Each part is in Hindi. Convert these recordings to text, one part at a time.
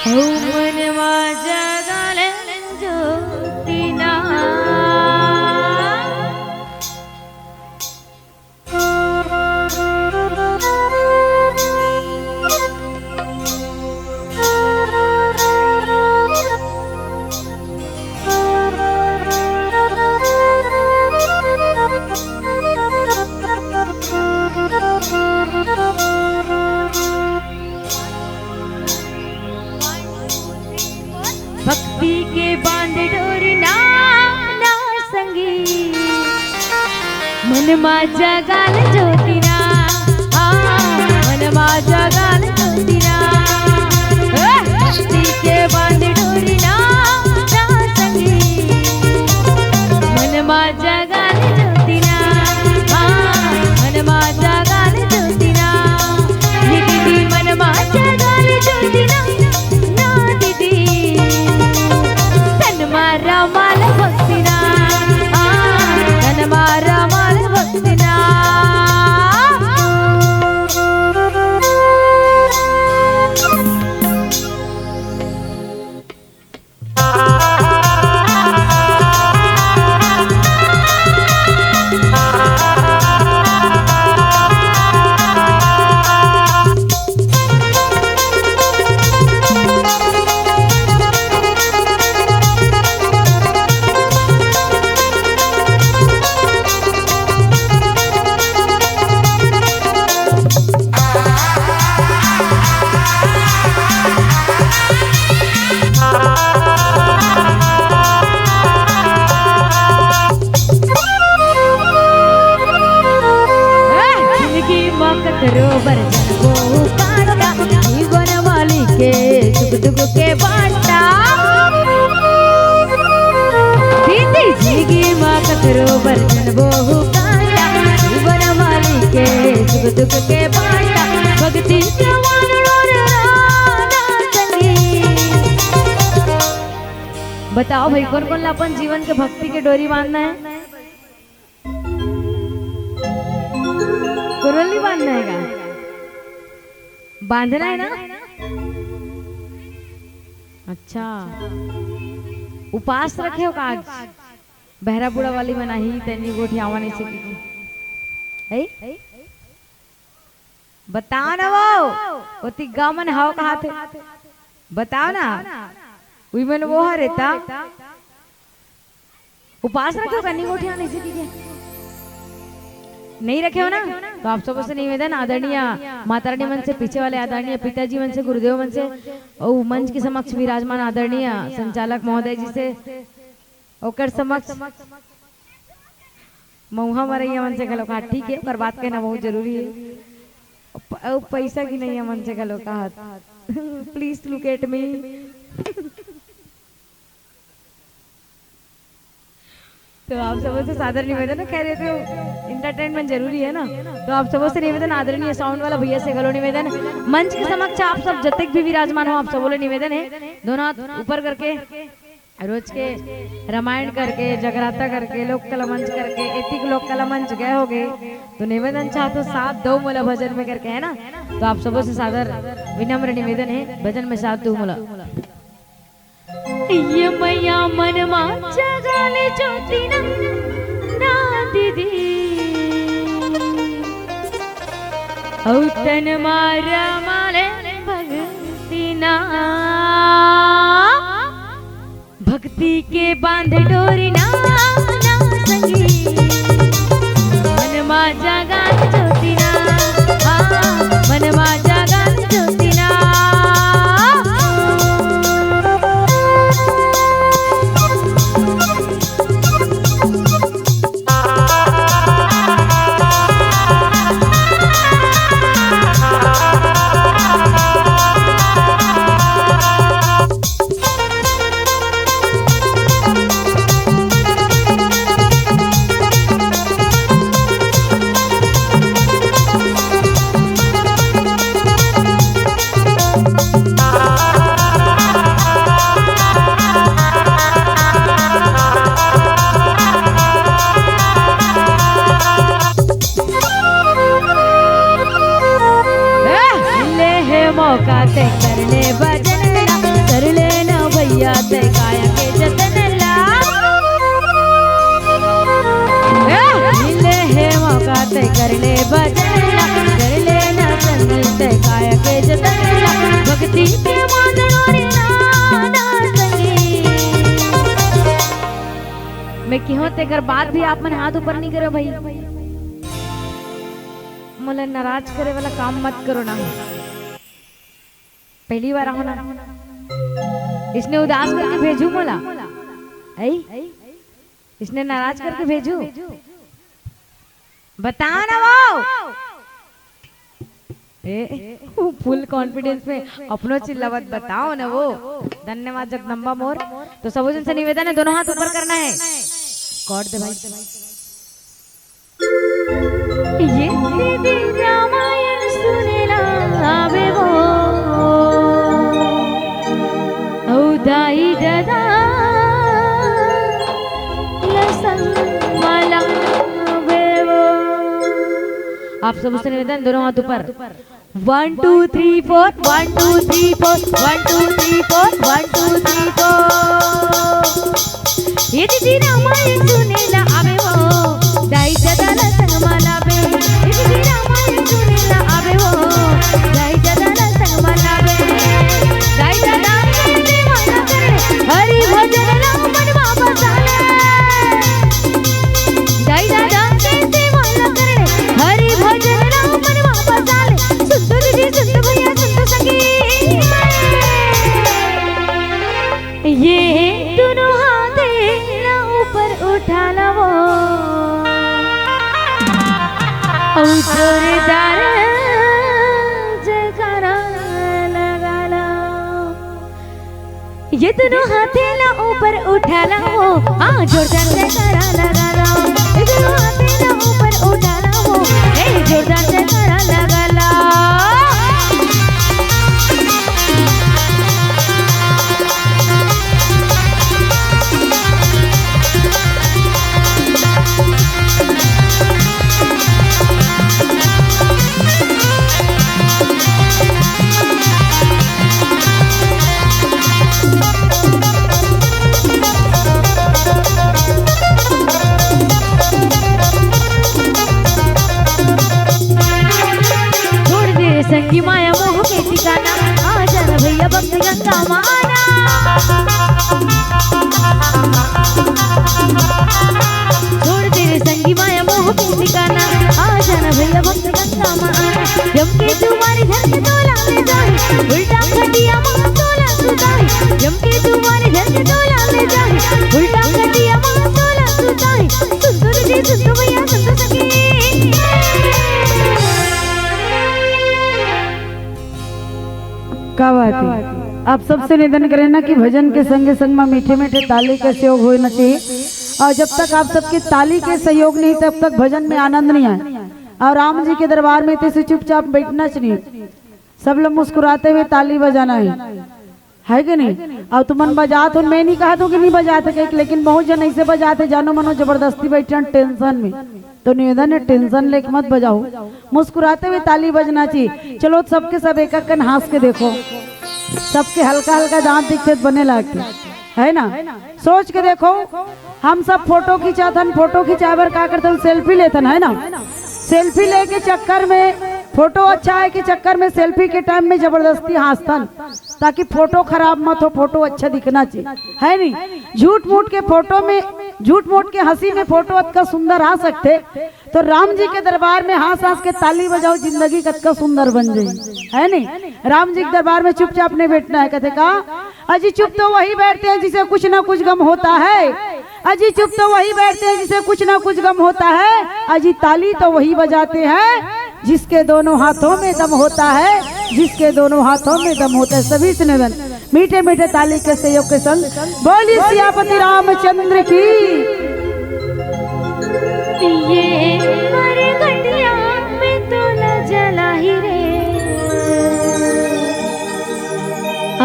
मनवा जगाले ज्योतिना भक्ति के बांध डोरी ना ना संगी मन माझा गाल ज्योतिना मन माझा गाल ज्योतिना भक्ति के बांध डोरी ना ना संगी मन माझा गाल ज्योतिना मन माझा गाल ज्योतिना दीदी मन माझा गाल ज्योतिना ना दीदी मारा माल भक्तिना तन मारा माल भक्तिना रोबर जन को कांटा जीवन वाली के सुख दुख के बांटा दीदी जीगी माँ करोबर जन वो कांटा जीवन वाली के सुख दुख के बांटा भक्ति बताओ भाई कौन कौन अपन जीवन के भक्ति के डोरी बांधना है कुरली बांधना है का बांधना है ना अच्छा उपास रखे हो का आज बहरा बुढ़ा वाली बना ही तेनी गोठी आवा नहीं सकी बताओ ना वो तिग्गा मन हाव कहा थे बताओ ना वही मन वो है रहता उपास रखे हो कन्नी गोठी आने सकी नहीं रखे हो ना तो आप सबों से निवेदन आदरणीय माता रानी मन से पीछे वाले आदरणीय पिताजी मन से गुरुदेव मन से और मंच के समक्ष विराजमान आदरणीय संचालक महोदय जी से ओकर समक्ष मऊहा मरैया मन से गलो कहा ठीक है पर बात कहना बहुत जरूरी है पैसा की नहीं है मन से गलो कहा प्लीज लुक एट मी तो आप सबों से सादर निवेदन है कह रहे थे इंटरटेनमेंट जरूरी है ना तो आप सबों से निवेदन आदरणीय साउंड वाला भैया से गलो निवेदन मंच के समक्ष आप सब जतक भी विराजमान हो आप सबों से निवेदन है दोनों हाथ ऊपर करके रोज के रामायण करके जगराता करके लोक कला मंच करके एतिक लोक कला मंच गए हो गए तो निवेदन चाहते साथ दो मोला भजन में करके है ना तो आप सबों से सादर विनम्र निवेदन है भजन में साथ दो मोला ये मैया मन माचा गाले ज्योतिना ना दीदी औतन मारा माले भक्तिना भक्ति के बांध डोरी ना ना संगी मन माचा गाले ज्योतिना मन माचा गाले ज्योतिना मौका ते करने भजन ना ते काया के जतन ला मिले है मौका ते कर ले भजन ला कर ले ना संग ते काया के जतन ला भक्ति के मांदड़ो रे नाना संगी मैं क्यों ते कर बात भी आप मन हाथ ऊपर नहीं करो भाई मोला नाराज करे वाला काम मत करो ना पहली बार आओ ना इसने उदास करके भेजू मोला इसने नाराज करके भेजू बताओ ना वो फुल कॉन्फिडेंस में अपनो चिल्लावत बताओ ना वो धन्यवाद जगदम्बा मोर। तो सब जन से निवेदन है दोनों हाथ ऊपर करना है कॉर्ड दे भाई ये दीदी रामायण सुनेला आवे वो औदाई ददा लसंग आप सब उससे निवेदन दोनों हाथ ऊपर 1 2 3 4 1 2 3 4 1 2 3 4 1 2 3 4 ये दीदी रामायण सुनेला आवे वो दाई दादा संग मला बे ये दीदी रामायण सुनेला आवे वो दाई दादा संग मला बे दाई दादा के माला करे हरि भजन ला मन बाबा साले दाई दादा के माला करे हरि भजन ला मन बाबा साले सुंदर जी सुंदर भैया सुंदर संगी ये दोनों हाथे ना ऊपर उठा लवो और जोरदार जयकारा लगा लो ये दोनों हाथे ना ऊपर उठा लो हाँ जोरदार जयकारा लगा लो ये दोनों हाथे ना ऊपर उठा लो जोरदार जयकारा लगा लो संगी माया मोह के ठिकाना आ जाना भैया भक्ति गंगा माना छोड़ दे रे संगी माया मोह के ठिकाना आ जाना भैया भक्ति गंगा माना यम के तुम्हारी घर के तोला ले जाए उल्टा खटिया मां तोला सुताई यम के तुम्हारी घर के तोला ले जाए उल्टा खटिया मां तोला सुताई सुंदर जी सुंदर भैया सुंदर सखी क्या बात है। आप सबसे निवेदन करें ना कि भजन के संगे संग में मीठे मीठे ताली का सहयोग होना चाहिए और जब तक आप सबके ताली के सहयोग नहीं तब तक भजन में आनंद नहीं आए और राम जी के दरबार में इतने चुपचाप बैठना चाहिए सब लोग मुस्कुराते हुए ताली बजाना है कि नहीं। और तुमन बजात हो मैं नहीं कहा तो कि नहीं बजाते कहीं लेकिन बहुत जन ऐसे बजाते जानो मनो जबरदस्ती बैठे टेंशन में तो निवेदन है टेंशन लेके मत बजाओ मुस्कुराते हुए ताली बजना चाहिए। चलो सबके सब एक एक कन हंस के देखो सबके हल्का हल्का दांत दिखते बने लगते है ना सोच के देखो हम सब फोटो खिंचाथन फोटो खिंचावर का करते सेल्फी लेथन है ना सेल्फी लेके चक्कर में फोटो अच्छा है कि चक्कर में सेल्फी के टाइम में जबरदस्ती हंसतन ताकि फोटो खराब मत हो फोटो अच्छा दिखना चाहिए है नहीं। झूठ मूठ के फोटो में झूठ मूठ के हंसी में फोटो अतका सुंदर आ सकते तो राम जी के दरबार में हंस हंस के ताली बजाओ जिंदगी कतका सुंदर बन जाए है नहीं। राम जी के दरबार में चुपचाप नहीं बैठना है कहते का अजी चुप तो वही बैठते हैं जिसे कुछ ना कुछ गम होता है अजी चुप तो वही बैठते हैं जिसे कुछ ना कुछ गम होता है अजी ताली तो वही बजाते हैं जिसके दोनों हाथों में दम होता है जिसके दोनों हाथों में दम होता है। सभी से निवेदन मीठे मीठे ताली के सहयोग के संग बोली सियापति रामचंद्र की। ये मरे घटिया में तो न जला ही रे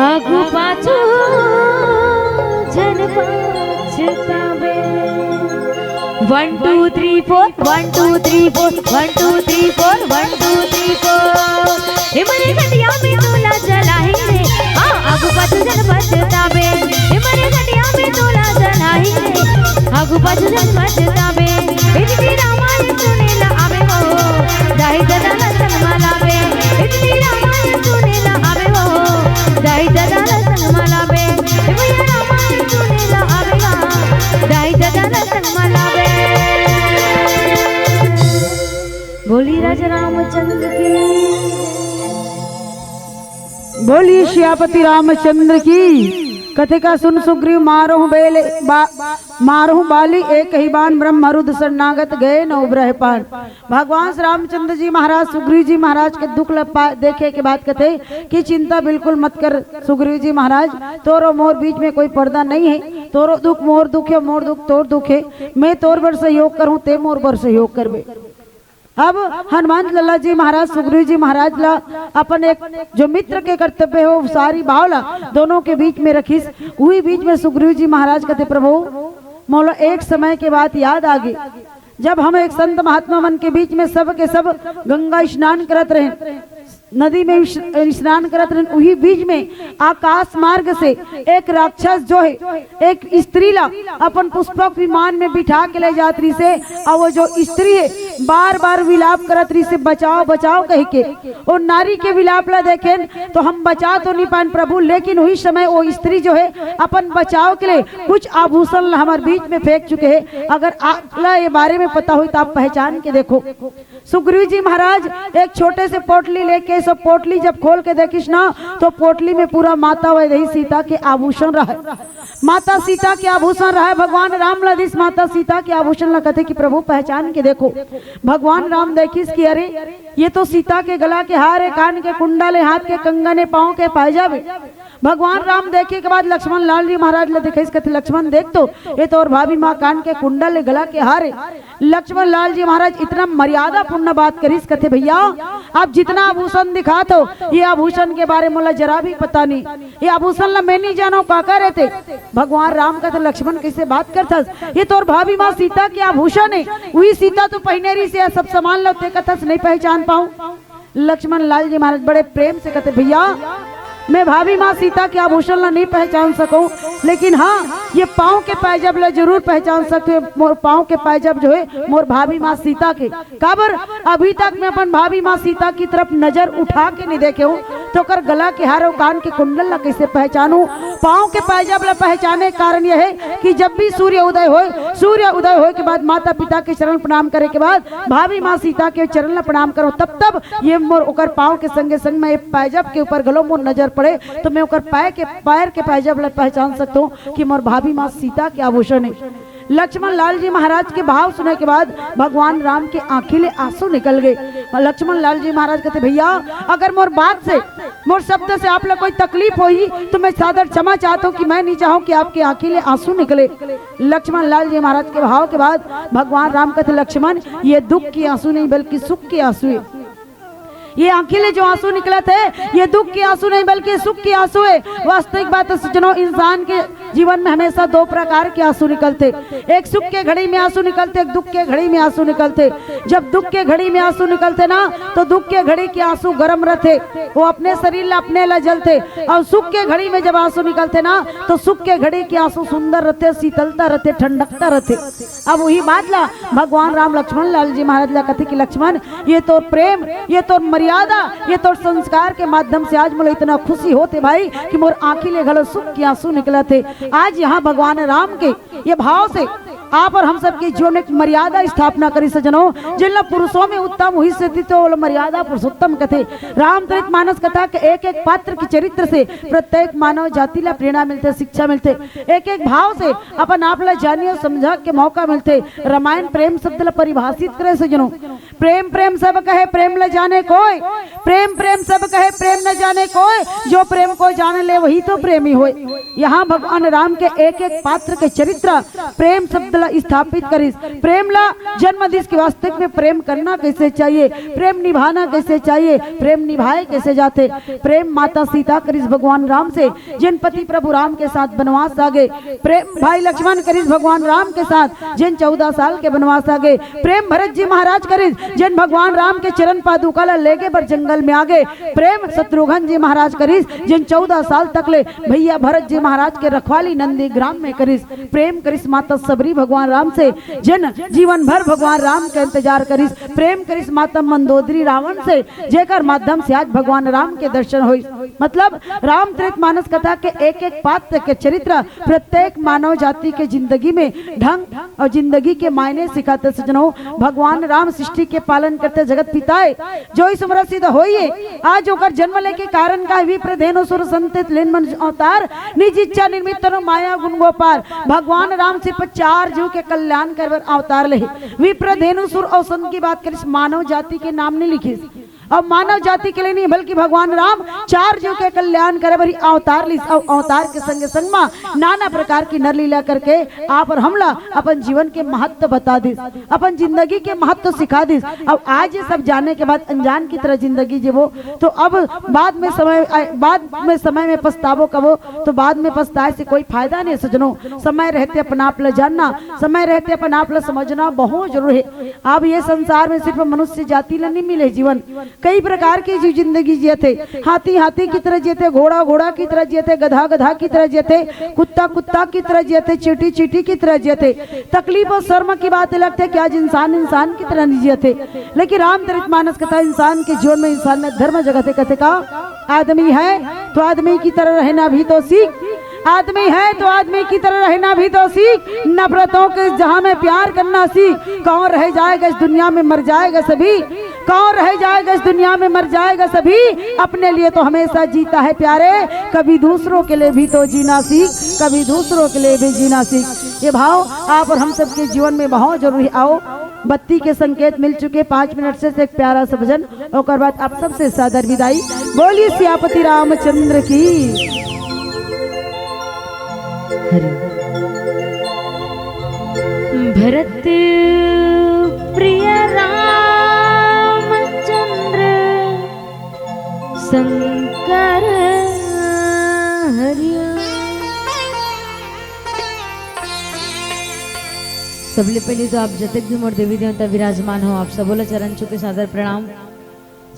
आगू पाछू जन पछतावे 1 2 3 4 1 2 3 4 1 2 3 4 1 2 3 4 हिमरे घटिया में तोला जला ही रे आगू पाछू जन पछतावे भजन बजतावे इतनी रामायण सुनेला आवे हो जाई दादाला संग मलावे इतनी रामायण सुनेला आवे हो जाई दादाला संग मलावे भैया रामायण सुनेला आवे हो जाई दादाला संग मलावे। बोली राजा रामचंद्र की बोली श्यापति रामचंद्र की। कथे का सुन सुग्रीव मारहु बाली एक ही बाण ब्रह्म मरुद शरणागत गए न उबरह पान। भगवान श्री रामचंद्र जी महाराज सुग्रीव जी महाराज के दुख देखे के बाद कहते कि चिंता बिल्कुल मत कर सुग्रीव जी महाराज, तोरो मोर बीच में कोई पर्दा नहीं है। तोरो दुख मोर दुख है, मोर दुख तोर दुख है। मैं तोर बर सहयोग करूँ ते मोर बर सहयोग करबे। अब हनुमान लल्ला जी महाराज सुग्रीव जी महाराज ला अपन एक जो मित्र के कर्तव्य हो सारी भावला दोनों के बीच में रखीस। वही बीच में सुग्रीव जी महाराज कहते प्रभु मौला एक समय के बाद याद आ गई जब हम एक संत महात्मा मन के बीच में सब के सब गंगा स्नान करत रहे, नदी में स्नान करत रहे। वही बीच में आकाश मार्ग से एक राक्षस जो है एक स्त्री ला अपन पुष्पक विमान में बिठा के ले जात रही से, और वो जो स्त्री है बार बार विलाप करत रही से बचाओ बचाओ कह के। और नारी के विलाप ला देखे तो हम बचा तो नहीं पान प्रभु, लेकिन वही समय वो स्त्री जो है अपन बचाव के लिए कुछ आभूषण हमारे बीच में फेंक चुके हैं। अगर आपला ये बारे में पता हो तो आप पहचान के देखो। सुग्रीव जी महाराज एक छोटे से पोटली लेके सब पोटली जब खोल के देखिस ना तो पोटली में पूरा माता वैदेही सीता के आभूषण रहा, माता सीता के आभूषण रहा। भगवान राम लदिस माता सीता के आभूषण ला कहते कि प्रभु पहचान के देखो। भगवान राम देखिस कि अरे ये तो सीता के गला के हार है, कान के कुंडल है, हाथ के कंगन है, पाँव के पायजाबे। भगवान राम देखे के बाद लक्ष्मण लाल जी महाराज ले देखे कहते लक्ष्मण देख तो ये तो और भाभी माँ कान के कुंडल गला के हारे। लक्ष्मण लाल जी महाराज इतना मर्यादा पूर्ण बात करीस कहते भैया आप जितना आभूषण दिखा तो ये आभूषण के बारे में जरा भी पता नहीं, ये आभूषण ला मैं नहीं जाना का रहते। भगवान राम कहते लक्ष्मण कैसे बात करता, ये तो और भाभी माँ सीता के आभूषण है, वही सीता तो पहनेरी से सब सामान लोते कथस नहीं पहचान पाऊं। लक्ष्मण लाल जी महाराज बड़े प्रेम से कहते भैया मैं भाभी माँ सीता के आभूषण ला नहीं पहचान सकूं, लेकिन हाँ ये पाँव के पायजब ला जरूर पहचान सकते हैं। मोर पाँव के पायजब जो है मोर भाभी माँ सीता के काबर अभी तक मैं अपन भाभी माँ सीता की तरफ नजर उठा के नहीं देखे हूँ, तो कर गला के हार और कान के कुंडल ला कैसे पहचानूं। पाँव के पायजब ला पहचाने कारण यह है कि जब भी सूर्य उदय हो के बाद माता पिता के चरण प्रणाम करे के बाद भाभी माँ सीता के चरण ला प्रणाम करो, तब ये मोर ओकर पाँव के संगे संग में पायजब के ऊपर गलो मोर नजर पड़े तो मैं ओकर पैर के पायजब ला पहचान सकता हूँ कि मोर भाभी माँ सीता के आभूषण है। लक्ष्मण लाल जी महाराज के भाव सुनने के बाद भगवान राम के आंखिले आंसू निकल गए। लक्ष्मण लाल जी महाराज कहते भैया अगर मोर बात से मोर शब्द से आप लोग कोई तकलीफ हुई तो मैं सादर क्षमा चाहता हूँ कि मैं नहीं चाहूँ कि आपके आंखिले आंसू निकले। लक्ष्मण लाल जी महाराज के भाव के बाद भगवान राम कहते लक्ष्मण ये दुख की आंसू नहीं बल्कि सुख के आंसू है। ये आंखिले जो आंसू निकला थे ये दुख के आंसू नहीं बल्कि सुख के आंसू है। वास्तविक बात सुनो इंसान के जीवन में हमेशा दो प्रकार के आंसू निकलते, एक सुख के घड़ी में आंसू निकलते, एक दुख के घड़ी में आंसू निकलते। जब दुख के घड़ी में आंसू निकलते ना तो दुख के घड़ी के आंसू गर्म रहते, वो अपने शरीर ला अपने ला जलते, और सुख के घड़ी में जब आंसू निकलते ना तो सुख के घड़ी के आंसू सुंदर रहते, शीतलता रहते, ठंडकता रहते। अब वही बात ला भगवान राम लक्ष्मण लाल जी महाराज ला कहते कि लक्ष्मण ये तो प्रेम, ये तो मर्यादा, ये तो संस्कार के माध्यम से आज मुझे इतना खुशी होते भाई कि मोर आंखिले घलो सुख के आंसू निकला थे। आज यहाँ भगवान राम के ये भाव से आप और हम सबकी जीवन एक मर्यादा स्थापना करी सजनों, जिन पुरुषों में उत्तम हुई स्थिति तो मर्यादा पुरुषोत्तम कथे। रामचरित मानस कथा के एक एक पात्र के चरित्र से प्रत्येक मानव जाति ला प्रेरणा मिलते, शिक्षा मिलते, एक एक भाव से अपन आप ला जानिए समझा के मौका मिलते। रामायण प्रेम शब्द ला परिभाषित करे सजनों, प्रेम प्रेम सब कहे प्रेम ल जाने कोई, प्रेम प्रेम सब कहे प्रेम न जाने कोई, जो प्रेम को जान ले वही तो प्रेमी होए। यहाँ भगवान राम के एक एक पात्र के चरित्र प्रेम शब्द ला स्थापित करिस। प्रेम ला जन्म दिस के वास्तविक में प्रेम करना कैसे चाहिए, प्रेम निभाना कैसे चाहिए, प्रेम निभाए कैसे जाते। प्रेम माता सीता करिस भगवान राम से, जिन पति प्रभु राम के साथ बनवास आ गए। प्रेम भाई लक्ष्मण करिस भगवान राम के साथ, जिन 14 साल के बनवास आ गए। प्रेम भरत जी महाराज करिस, जिन भगवान राम के चरण पादुका ला लेके पर जंगल में आ गए। प्रेम शत्रुघ्न जी महाराज करिस, जिन 14 साल तक ले भैया भरत जी महाराज के रखवाली नंदी ग्राम में करिस। प्रेम करिस माता सबरी भगवान राम से जन जीवन भर भगवान राम के इंतजार करिस, प्रेम करिस मातम मंदोदरी रावण से, जेकर माध्यम से आज भगवान राम के दर्शन हुई। मतलब रामचरितमानस कथा के एक एक पात्र के चरित्र प्रत्येक मानव जाति के जिंदगी में ढंग और जिंदगी के मायने सिखाते सजनों। भगवान राम सृष्टि के पालन करते जगत पिताए जो इस उम्र सिद्ध होइए, आज होकर जन्म लेके कारण का विप्र धेनु सुर संतित लेन मन अवतार, निज इच्छा निर्मित माया गुण गोपार। भगवान राम सिर्फ 4 जीव के कल्याण कर अवतार ले। विप्र धेनु सुर और संत की बात करिस, मानव जाति के नाम नहीं लिखिस, अब मानव जाति के लिए नहीं बल्कि भगवान राम 4 जीव के कल्याण करे बरी अवतार लिस। और अवतार के संग संग मा नाना प्रकार की नर लीला करके आप और हमला अपन जीवन के महत्व बता दिस, अपन जिंदगी के महत्व सिखा दिस। अब आज ये सब जानने के बाद अनजान की तरह जिंदगी जीवो तो अब बाद में समय में पछतावो कबो तो बाद में पछताए से कोई फायदा नहीं सजनों। समय रहते अपना आप जानना, समय रहते अपना आप समझना बहुत जरूरी है। अब ये संसार में सिर्फ मनुष्य जाति ला नहीं मिले जीवन, कई प्रकार की जीव जिंदगी जिए थे। हाथी हाथी की तरह जिए थे, घोड़ा घोड़ा की तरह जिए थे, गधा गधा की तरह जिए थे, कुत्ता कुत्ता की तरह जिए थे, चींटी चींटी की तरह जिए थे। तकलीफ और शर्म की बात अलग थे कि आज इंसान इंसान की तरह नहीं जिए थे। लेकिन रामचरितमानस कथा इंसान के जीवन में इंसान ने धर्म जगह कहते का आदमी है तो आदमी की तरह रहना भी तो सीख, आदमी है तो आदमी की तरह रहना भी तो सीख, नफरतों के जहां में प्यार करना सीख। कौन रह जाएगा इस दुनिया में मर जाएगा सभी, कौन रह जाएगा इस दुनिया में मर जाएगा सभी। अपने लिए तो हमेशा जीता है प्यारे, कभी दूसरों के लिए भी तो जीना सीख, कभी दूसरों के लिए भी जीना सीख। ये भाव आप और हम सबके जीवन में बहुत जरूरी। आओ बत्ती के संकेत मिल चुके, 5 मिनट से एक प्यारा सा भजन और बाद आप सबसे सादर विदाई। बोलिए सियापति रामचंद्र की। भरत प्रिय रामचंद्र शंकर हरिया। सबले पहले तो आप जतक भी मोर देवी देवता विराजमान हो आप सबोला चरण छुके सादर प्रणाम,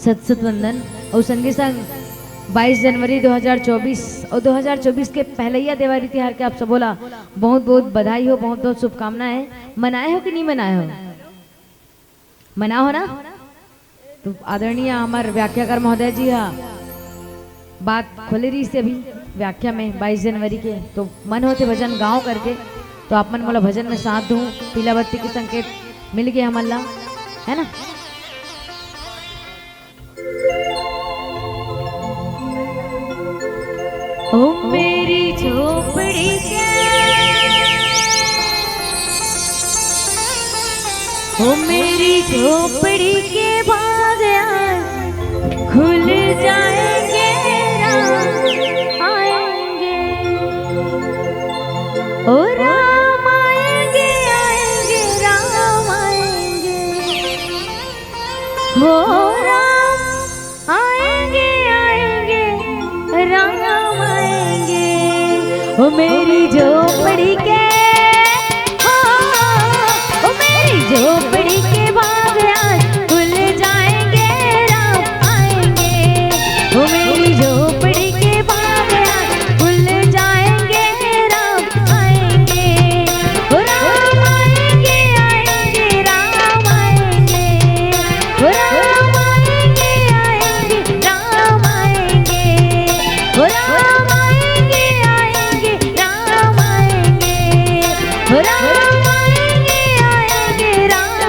सत सत वंदन। और संगे संग 22 जनवरी 2024 और 2024 के पहलैया देवारी तिहार के आप सबोला बहुत बहुत बधाई हो, बहुत बहुत शुभकामनाएं। मनाए हो कि नहीं मनाए हो? मना हो ना? तो आदरणीय हमारे व्याख्याकार महोदय जी हाँ बात खोले रही से अभी व्याख्या में 22 जनवरी के, तो मन होते भजन गाँव करके तो आप मन मोला भजन में साथ दूं। पीला बत्ती के संकेत मिल गए हमला है ना। ओ मेरी झोपड़ी के, ओ मेरी झोपड़ी के बाग खुल जाएंगे राम आएंगे, ओ राम आएंगे आएंगे राम आएंगे, हो राम आएंगे आएंगे राम आएंगे। ओ मेरी झोपड़ी के, ओ मेरी झोपड़ी के बाग आज खुल जाएंगे राम आएंगे, ओ मेरी झोपड़ी के बाग आज खुल जाएंगे राम आएंगे, ओ राम आएंगे आएंगे राम आएंगे, ओ राम आएंगे आएंगे राम आएंगे, ओ राम आएंगे आएंगे राम आएंगे, ओ राम आएंगे आएंगे राम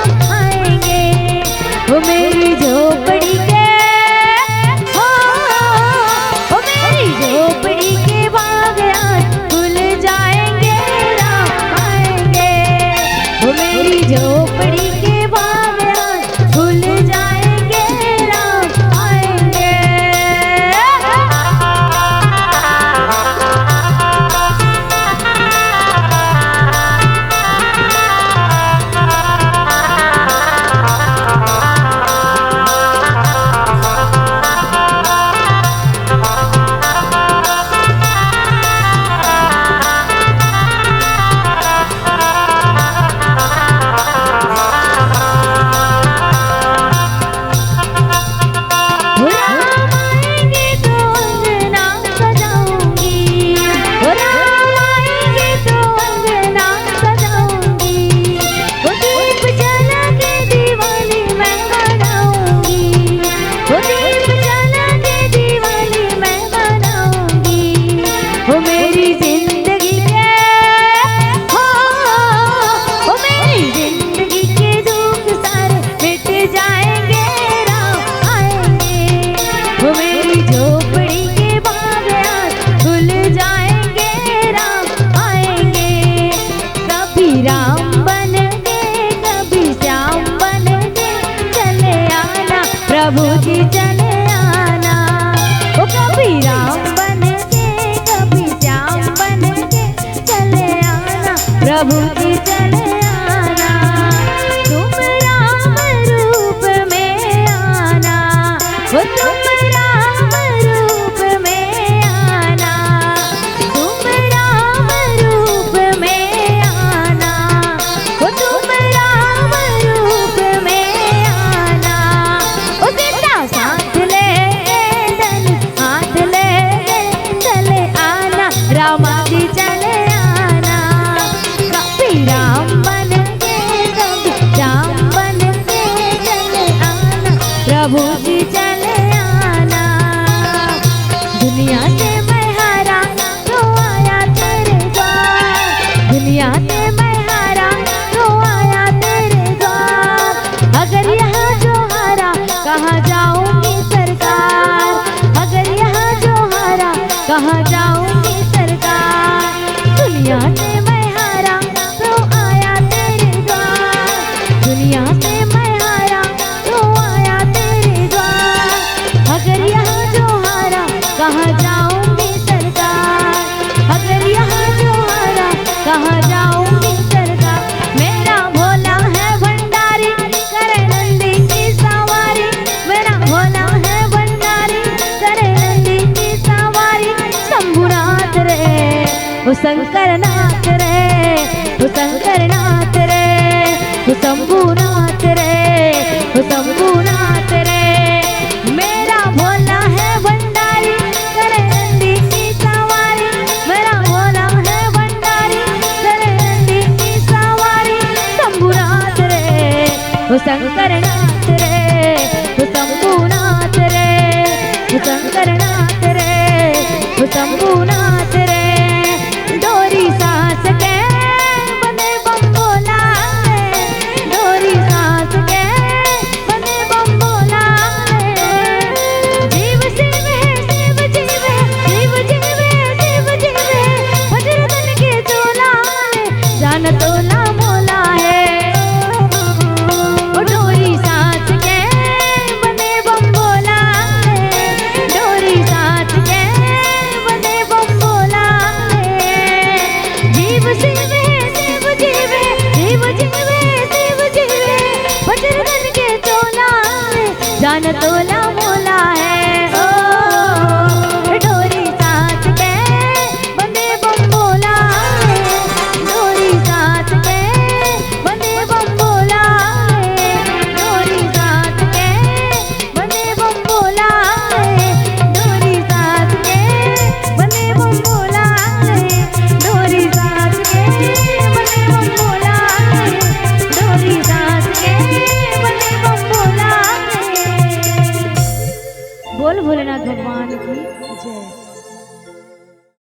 प्रभु की चले आना, तुम राम रूप में आना, वो तुम राम रूप में आना, तुम राम रूप में आना, वो तुम राम रूप में आना। ओ सीता साथ ले चल, हाथ ले चले आना, रामा जी चले आना, कभी राम बन के कभी राम बन के चले आना, प्रभु जी चले आना। दुनिया से मैं हारा तो आया तेरे द्वार, दुनिया से मैं हारा तो आया तेरे द्वार, अगर यहाँ जो हारा कहाँ जाऊंगी सरकार, अगर यहाँ जो हारा कहाँ जाऊंगी सरकार। दुनिया से मैं हारा तो आया तेरे द्वार, दुनिया से मैं हारा तो आया तेरे द्वार, अगर यहाँ जो हारा कहाँ जाऊंगी सरकार, अगर यहाँ जो हारा कहाँ जाऊंगी सरकार। मेरा भोला है भंडारी करे नंदी की सवारी, मेरा भोला है भंडारी करे नंदी की सवारी। शंभुनाथ रे वो शंकरनाथ रे, वो शंकरनाथ रे, वो शंभुनाथ रे, वो शंभुनाथ रे। मेरा भोला है भंडारी करे नंदी की सवारी, मेरा भोला है भंडारी करे नंदी की सवारी। शंभुनाथ रे वो शंकरनाथ रे, वो शंभुनाथ रे, वो शंकरनाथ रे, वो शंभुनाथ रे। डोरी सांस के बने बम बोला है, डोरी सांस के बने बम बोला है। जीव शिव है, शिव जीव है, शिव जीव है, शिव जीव है, वज्रधन के चोला है, जान तोला मोला है। ओ डोरी सांस के बने बम बोला है, डोरी सांस के बने बम बोला है। जीव शिव है, शिव जीव है, शिव जीव है, शिव जीव है, वज्रधन के चोला है, जान तोला मोला है। ओ डोरी सांस के बने बम बोला है, डोरी सांस के बने बम बोला है, डोरी सांस के बने बम बोला है, डोरी सांस के बने बम बोला है, डोरी सांस के बने बम बोला है, डोरी सांस के बने बम बोला है। बोल भोलेनाथ भगवान की जय।